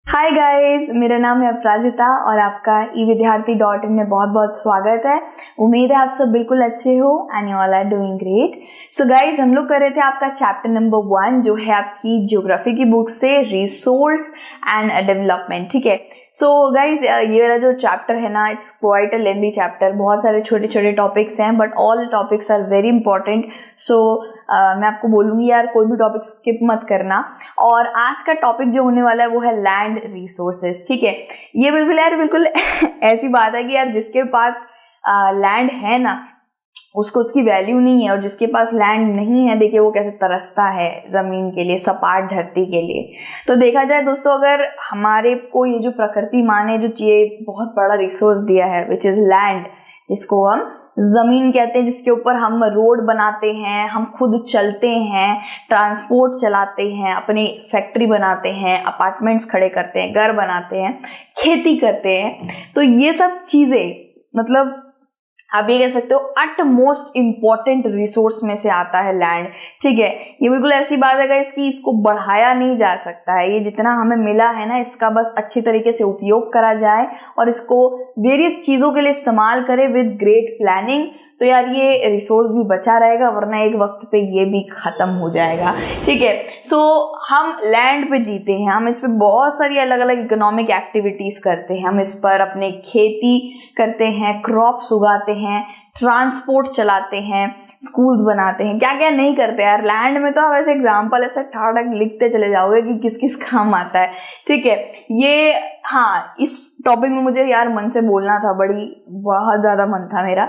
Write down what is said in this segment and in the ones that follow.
Hi guys, मेरा नाम है अपराजिता और आपका evidyarthi.in में बहुत बहुत स्वागत है। उम्मीद है आप सब बिल्कुल अच्छे हो and you all are doing great. So guys, हम लोग कर रहे थे आपका चैप्टर नंबर 1 जो है आपकी ज्योग्राफी की बुक से रिसोर्स एंड डेवलपमेंट। ठीक है, सो गाइज ये वाला जो चैप्टर है ना, it's quite a lengthy chapter. बहुत सारे छोटे छोटे टॉपिक्स हैं but all topics are very important. So मैं आपको बोलूँगी यार, कोई भी टॉपिक स्किप मत करना। और आज का टॉपिक जो होने वाला है वो है लैंड रिसोर्सेज। ठीक है, ये बिल्कुल यार बिल्कुल ऐसी बात है कि यार जिसके पास लैंड है ना, उसको उसकी वैल्यू नहीं है, और जिसके पास लैंड नहीं है, देखिए वो कैसे तरसता है जमीन के लिए, सपाट धरती के लिए। तो देखा जाए दोस्तों, अगर हमारे को ये जो प्रकृति माँ ने जो ये बहुत बड़ा रिसोर्स दिया है विच इज लैंड, जिसको हम जमीन कहते हैं, जिसके ऊपर हम रोड बनाते हैं, हम खुद चलते हैं, ट्रांसपोर्ट चलाते हैं, अपनी फैक्ट्री बनाते हैं, अपार्टमेंट्स खड़े करते हैं, घर बनाते हैं, खेती करते हैं। तो ये सब चीजें मतलब आप ये कह सकते हो अट मोस्ट इम्पॉर्टेंट रिसोर्स में से आता है लैंड। ठीक है, ये बिल्कुल ऐसी बात है गाइस कि इसको बढ़ाया नहीं जा सकता है। ये जितना हमें मिला है ना, इसका बस अच्छी तरीके से उपयोग करा जाए और इसको वेरियस चीजों के लिए इस्तेमाल करें विद ग्रेट प्लानिंग, तो यार ये रिसोर्स भी बचा रहेगा, वरना एक वक्त पे ये भी खत्म हो जाएगा। ठीक है, सो हम लैंड पे जीते हैं, हम इस पे बहुत सारी अलग अलग इकोनॉमिक एक्टिविटीज करते हैं, हम इस पर अपने खेती करते हैं, क्रॉप्स उगाते हैं, ट्रांसपोर्ट चलाते हैं, स्कूल्स बनाते हैं, क्या क्या नहीं करते यार लैंड में। तो आप ऐसे एग्जाम्पल ऐसे ठाक लिखते चले जाओगे कि किस किस काम आता है। ठीक है, ये हाँ, इस टॉपिक में मुझे यार मन से बोलना था, बहुत ज़्यादा मन था मेरा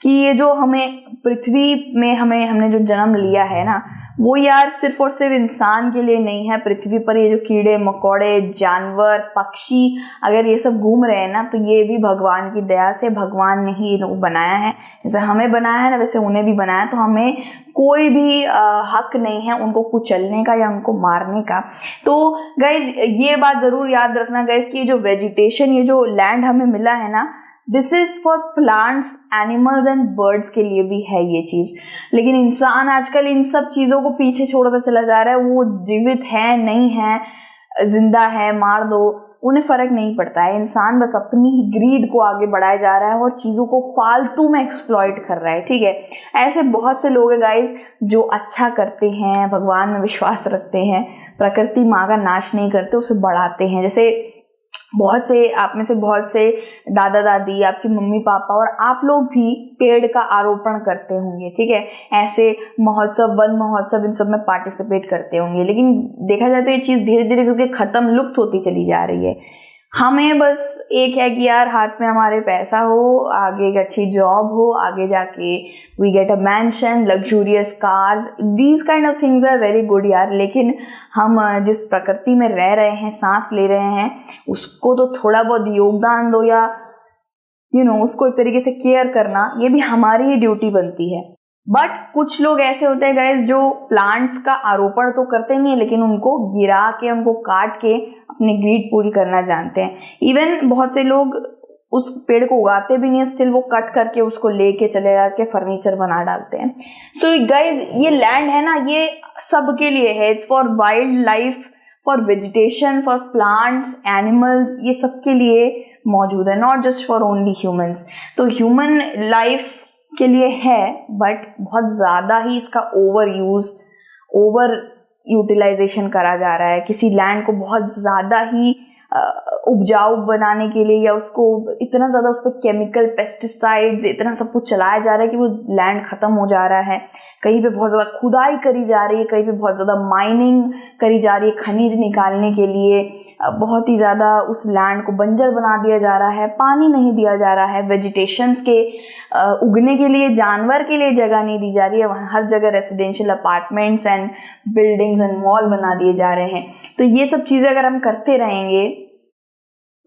कि ये जो हमें पृथ्वी में हमने जो जन्म लिया है ना, वो यार सिर्फ और सिर्फ इंसान के लिए नहीं है। पृथ्वी पर ये जो कीड़े मकोड़े, जानवर, पक्षी अगर ये सब घूम रहे हैं ना, तो ये भी भगवान की दया से, भगवान ने ही इनको बनाया है। जैसे हमें बनाया है ना, वैसे उन्हें भी बनाया। तो हमें कोई भी हक नहीं है उनको कुचलने का या उनको मारने का। तो गाइज ये बात जरूर याद रखना गाइज कि ये जो वेजिटेशन, ये जो लैंड हमें मिला है ना, this is for plants, animals and birds के लिए भी है ये चीज। लेकिन इंसान आजकल इन सब चीजों को पीछे छोड़ता चला जा रहा है। वो जीवित है नहीं है, जिंदा है, मार दो, उन्हें फर्क नहीं पड़ता है। इंसान बस अपनी ही ग्रीड को आगे बढ़ाया जा रहा है और चीजों को फालतू में एक्सप्लॉइट कर रहा है। ठीक है, ऐसे बहुत से लोग हैं गाइस जो अच्छा करते हैं, भगवान में विश्वास रखते हैं, प्रकृति माँ का नाश नहीं करते, उसे बढ़ाते हैं। जैसे बहुत से आप में से बहुत से दादा दादी, आपकी मम्मी पापा और आप लोग भी पेड़ का आरोपण करते होंगे। ठीक है, ऐसे महोत्सव, वन महोत्सव, इन सब में पार्टिसिपेट करते होंगे। लेकिन देखा जाए तो ये चीज़ धीरे धीरे क्योंकि खत्म, लुप्त होती चली जा रही है। हमें बस एक है कि यार हाथ में हमारे पैसा हो, आगे एक अच्छी जॉब हो, आगे जाके we get a mansion, luxurious cars, these kind of things are very good यार। लेकिन हम जिस प्रकृति में रह रहे हैं, सांस ले रहे हैं, उसको तो थोड़ा बहुत योगदान दो, या उसको एक तरीके से केयर करना, ये भी हमारी ही ड्यूटी बनती है। बट कुछ लोग ऐसे होते हैं गाइस जो प्लांट्स का आरोपण तो करते नहीं है, लेकिन उनको गिरा के, उनको काट के अपनी ग्रीड पूरी करना जानते हैं। इवन बहुत से लोग उस पेड़ को उगाते भी नहीं है, स्टिल वो कट करके उसको लेके चले जाके फर्नीचर बना डालते हैं। सो गाइस, ये लैंड है ना, ये सबके लिए है। It's for wild life, for vegetation, for plants, animals, ये सबके लिए मौजूद है, not just for only humans. तो ह्यूमन लाइफ के लिए है, बट बहुत ज़्यादा ही इसका ओवर यूटिलाइजेशन करा जा रहा है। किसी लैंड को बहुत ज़्यादा ही उपजाऊ बनाने के लिए, या उसको इतना ज़्यादा उस पर केमिकल, पेस्टिसाइड्स, इतना सब कुछ चलाया जा रहा है कि वो लैंड ख़त्म हो जा रहा है। कहीं पे बहुत ज़्यादा खुदाई करी जा रही है, कहीं पे बहुत ज़्यादा माइनिंग करी जा रही है खनिज निकालने के लिए। बहुत ही ज़्यादा उस लैंड को बंजर बना दिया जा रहा है, पानी नहीं दिया जा रहा है, वेजिटेशंस के उगने के लिए, जानवर के लिए जगह नहीं दी जा रही है। वहाँ हर जगह residential apartments and buildings and mall बना दिए जा रहे हैं। तो ये सब चीज़ें अगर हम करते रहेंगे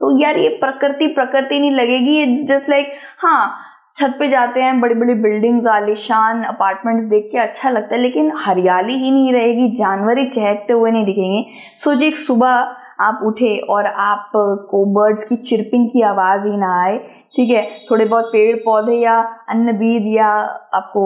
तो यार ये प्रकृति नहीं लगेगी। इट्स जस्ट लाइक, हाँ, छत पे जाते हैं, बड़ी बड़ी बिल्डिंग्स, आलीशान अपार्टमेंट्स देख के अच्छा लगता है, लेकिन हरियाली ही नहीं रहेगी, जानवर ही चहकते हुए नहीं दिखेंगे। सोचिए एक सुबह आप उठे और आपको बर्ड्स की चिरपिंग की आवाज़ ही ना आए। ठीक है, थोड़े बहुत पेड़ पौधे या अन्य बीज या आपको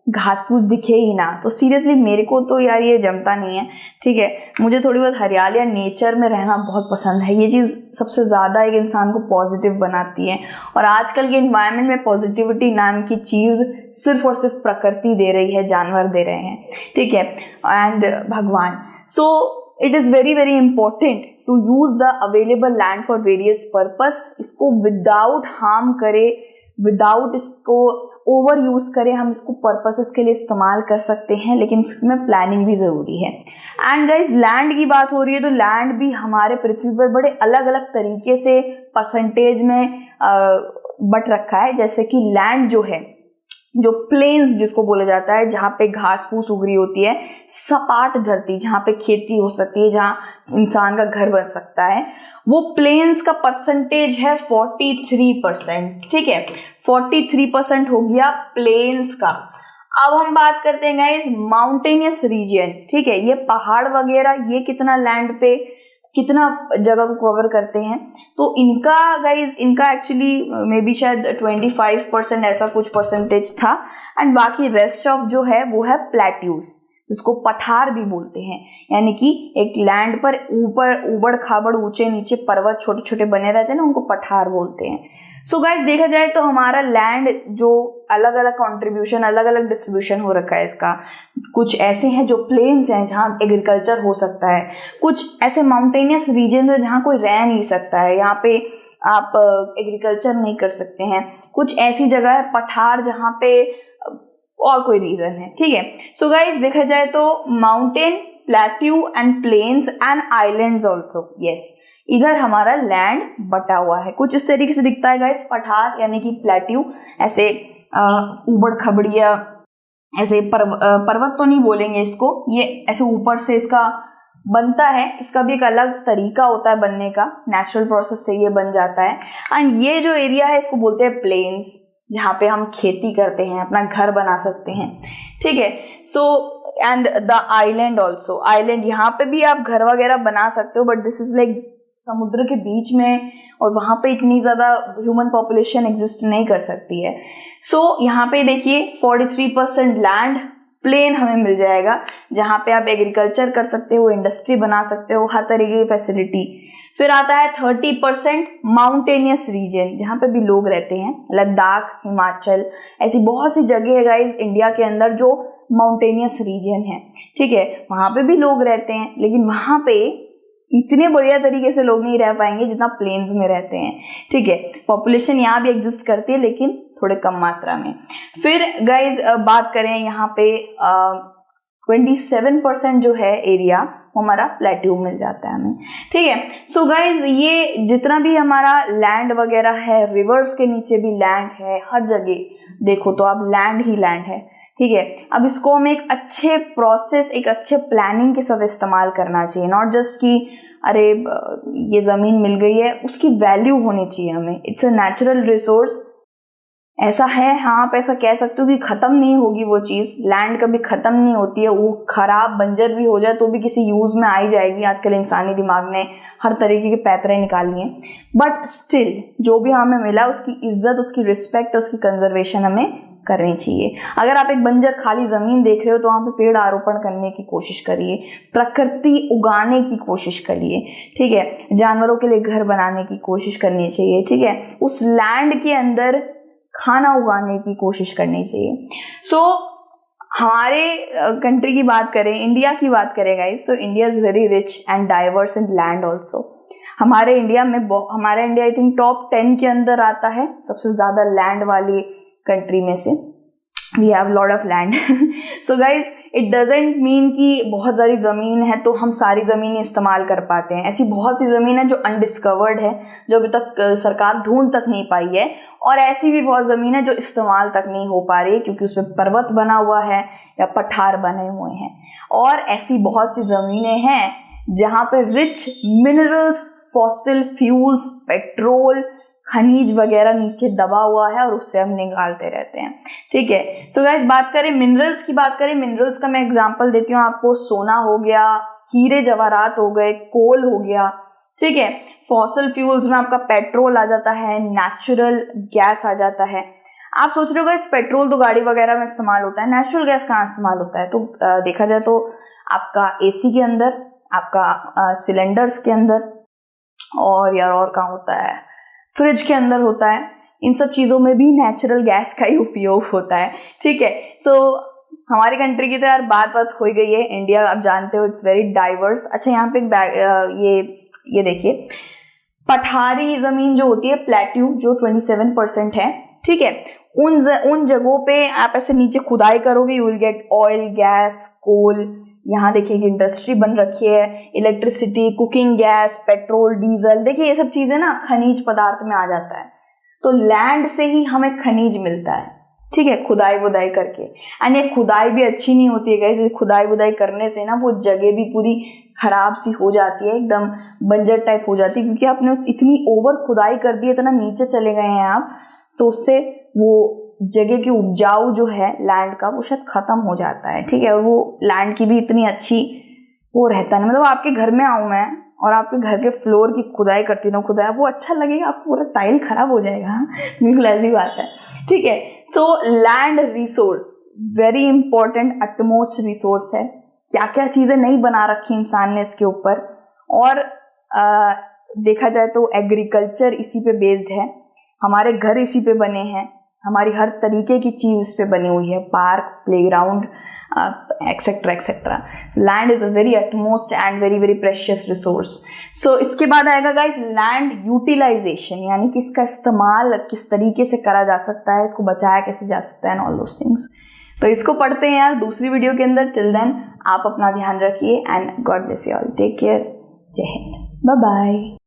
घास फूस दिखे ही ना, तो सीरियसली मेरे को तो यार ये जमता नहीं है। ठीक है, मुझे थोड़ी बहुत हरियाली या नेचर में रहना बहुत पसंद है। ये चीज़ सबसे ज़्यादा एक इंसान को पॉजिटिव बनाती है, और आजकल के इन्वायरमेंट में पॉजिटिविटी नाम की चीज़ सिर्फ और सिर्फ प्रकृति दे रही है, जानवर दे रहे हैं, ठीक है, एंड भगवान। So it is very very important to use the available land for various purpose. इसको विदाउट हार्म करे, विदाउट इसको ओवर यूज करें, हम इसको पर्पसेस के लिए इस्तेमाल कर सकते हैं, लेकिन इसमें प्लानिंग भी ज़रूरी है। एंड गाइज, लैंड की बात हो रही है तो लैंड भी हमारे पृथ्वी पर बड़े अलग अलग तरीके से परसेंटेज में बट रखा है। जैसे कि लैंड जो है, जो प्लेन्स जिसको बोला जाता है, जहाँ पे घास फूस उग रही होती है, सपाट धरती जहाँ पे खेती हो सकती है, जहाँ इंसान का घर बन सकता है, वो प्लेन्स का परसेंटेज है 43%। ठीक है, 43% हो गया प्लेन्स का। अब हम बात करते हैं गाइस माउंटेनियस रीजन। ठीक है, ये पहाड़ वगैरह ये कितना लैंड पे कितना जगह को कवर करते हैं, तो इनका गाइज इनका एक्चुअली मे बी शायद 25% ऐसा कुछ परसेंटेज था। एंड बाकी रेस्ट ऑफ जो है वो है प्लेट्यूज, जिसको पठार भी बोलते हैं, यानी कि एक लैंड पर ऊपर उबड़ खाबड़ ऊंचे नीचे पर्वत छोटे छोटे बने रहते हैं ना, उनको पठार बोलते हैं। सो गाइज, देखा जाए तो हमारा लैंड जो अलग अलग कंट्रीब्यूशन, अलग अलग डिस्ट्रीब्यूशन हो रखा है इसका। कुछ ऐसे हैं जो प्लेन्स हैं जहाँ एग्रीकल्चर हो सकता है, कुछ ऐसे माउंटेनियस रीजन है जहाँ कोई रह नहीं सकता है, यहाँ पे आप एग्रीकल्चर नहीं कर सकते हैं। कुछ ऐसी जगह है पठार जहाँ पे और कोई रीजन है। ठीक है, सो गाइज, देखा जाए तो mountain, plateau and plains and islands also, yes, इधर हमारा लैंड बटा हुआ है। कुछ इस तरीके से दिखता है गाइस, पठार यानी कि प्लेट्यू, ऐसे उबड़ खबड़िया, ऐसे पर्वत तो नहीं बोलेंगे इसको, ये ऐसे ऊपर से इसका बनता है। इसका भी एक अलग तरीका होता है बनने का, नेचुरल प्रोसेस से ये बन जाता है। एंड ये जो एरिया है इसको बोलते हैं प्लेन्स, जहाँ पे हम खेती करते हैं, अपना घर बना सकते हैं। ठीक है, so and the island also, island यहाँ पे भी आप घर वगैरह बना सकते हो, बट दिस इज लाइक समुद्र के बीच में, और वहाँ पे इतनी ज़्यादा ह्यूमन पॉपुलेशन एग्जिस्ट नहीं कर सकती है। सो यहाँ पे देखिए 43% लैंड प्लेन हमें मिल जाएगा, जहाँ पे आप एग्रीकल्चर कर सकते हो, इंडस्ट्री बना सकते हो, हर तरीके की फैसिलिटी। फिर आता है 30% माउंटेनियस रीजन, जहाँ पे भी लोग रहते हैं, लद्दाख, हिमाचल, ऐसी बहुत सी जगह है गाइज इंडिया के अंदर जो माउंटेनियस रीजन है। ठीक है, वहाँ पे भी लोग रहते हैं, लेकिन वहाँ पे इतने बढ़िया तरीके से लोग नहीं रह पाएंगे जितना प्लेन्स में रहते हैं। ठीक है, पॉपुलेशन यहाँ भी एग्जिस्ट करती है, लेकिन थोड़े कम मात्रा में। फिर गाइज बात करें यहाँ पे 27% जो है एरिया हमारा प्लेट्यू मिल जाता है हमें। ठीक है, सो गाइज ये जितना भी हमारा लैंड वगैरह है, रिवर्स के नीचे भी लैंड है, हर जगह देखो तो अब लैंड ही लैंड है। ठीक है, अब इसको हम एक अच्छे प्रोसेस, एक अच्छे प्लानिंग के साथ इस्तेमाल करना चाहिए, नॉट जस्ट कि अरे ये ज़मीन मिल गई है, उसकी वैल्यू होनी चाहिए हमें। इट्स अ नेचुरल रिसोर्स, ऐसा है, हाँ आप ऐसा कह सकते हो कि ख़त्म नहीं होगी वो चीज़, लैंड कभी ख़त्म नहीं होती है, वो ख़राब बंजर भी हो जाए तो भी किसी यूज़ में आ ही जाएगी। आजकल इंसानी दिमाग ने हर तरीके के पैतरे निकाली हैं, बट स्टिल जो भी हमें मिला उसकी इज्जत, उसकी रिस्पेक्ट, उसकी कंजर्वेशन हमें करनी चाहिए। अगर आप एक बंजर खाली ज़मीन देख रहे हो तो वहाँ पे पेड़ आरोपण करने की कोशिश करिए, प्रकृति उगाने की कोशिश करिए। ठीक है, जानवरों के लिए घर बनाने की कोशिश करनी चाहिए। ठीक है, उस लैंड के अंदर खाना उगाने की कोशिश करनी चाहिए। सो हमारे कंट्री की बात करें, इंडिया की बात करें guys, so India is very rich and diverse in land also. हमारे इंडिया में, हमारा इंडिया आई थिंक टॉप 10 के अंदर आता है सबसे ज़्यादा लैंड वाली कंट्री में से। We have lot of land. So guys, it doesn't mean कि बहुत सारी ज़मीन है तो हम सारी ज़मीन इस्तेमाल कर पाते हैं। ऐसी बहुत सी ज़मीन है जो अनडिस्कवर्ड है, जो अभी तक सरकार ढूंढ तक नहीं पाई है, और ऐसी भी बहुत ज़मीन है जो इस्तेमाल तक नहीं हो पा रही है क्योंकि उसमें पर्वत बना हुआ है या पठार बने हुए हैं। और ऐसी बहुत सी ज़मीनें हैं जहाँ पे rich minerals, fossil fuels, petrol, खनिज वगैरह नीचे दबा हुआ है और उससे हम निकालते रहते हैं। ठीक है, सो गाइस बात करें मिनरल्स की, बात करें मिनरल्स का मैं एग्जांपल देती हूँ आपको। सोना हो गया, हीरे जवाहरात हो गए, कोल हो गया। ठीक है, फॉसिल फ्यूल्स में आपका पेट्रोल आ जाता है, नेचुरल गैस आ जाता है। आप सोच रहे हो इस पेट्रोल तो गाड़ी वगैरह में इस्तेमाल होता है, नेचुरल गैस कहाँ इस्तेमाल होता है? तो देखा जाए तो आपका एसी के अंदर, आपका सिलेंडर्स के अंदर, और यार और कहाँ होता है, फ्रिज के अंदर होता है। इन सब चीज़ों में भी नेचुरल गैस का ही उपयोग होता है, ठीक है। सो हमारी कंट्री की तो यार बात हो ही गई है। इंडिया आप जानते हो इट्स वेरी डाइवर्स। अच्छा, यहाँ पे ये देखिए, पठारी जमीन जो होती है, प्लेट्यू, जो 27% है, ठीक है, उन जगहों पे आप ऐसे नीचे खुदाई करोगे, you will get oil, gas, coal. यहाँ देखिए कि इंडस्ट्री बन रखी है, electricity, cooking gas, petrol, diesel. देखिए ये सब चीजें ना खनिज पदार्थ में आ जाता है। तो लैंड से ही हमें खनिज मिलता है, ठीक है, खुदाई वुदाई करके। एंड ये खुदाई भी अच्छी नहीं होती है गाइस। खुदाई वुदाई करने से ना वो जगह भी पूरी खराब सी हो जाती है, एकदम बंजर टाइप हो जाती है, क्योंकि आपने इतनी ओवर खुदाई कर दी है, इतना नीचे चले गए हैं आप, तो उससे वो जगह की उपजाऊ जो है लैंड का, वो शायद खत्म हो जाता है, ठीक है। और वो लैंड की भी इतनी अच्छी वो रहता है। मतलब आपके घर में आऊँ मैं और आपके घर के फ्लोर की खुदाई करती रहूँ, खुदाई, वो अच्छा लगेगा? आपको पूरा टाइल खराब हो जाएगा, बिल्कुल ऐसी बात है, ठीक है। तो land resource very important, utmost resource है। क्या क्या चीजें नहीं बना रखी इंसान ने इसके ऊपर। और देखा जाए तो एग्रीकल्चर इसी पे बेस्ड है, हमारे घर इसी पे बने हैं, हमारी हर तरीके की चीज इस पे बनी हुई है, park, playground, etcetera etcetera. Land is a very utmost and very very precious resource. So इसके बाद आएगा गाइस लैंड यूटिलाइजेशन, यानी कि इसका इस्तेमाल किस तरीके से करा जा सकता है, इसको बचाया कैसे जा सकता है, एंड ऑल दोस थिंग्स। तो इसको पढ़ते हैं यार दूसरी वीडियो के अंदर। टिल देन आप अपना ध्यान रखिए and God bless you all, take care, जय हिंद, बाय बाय।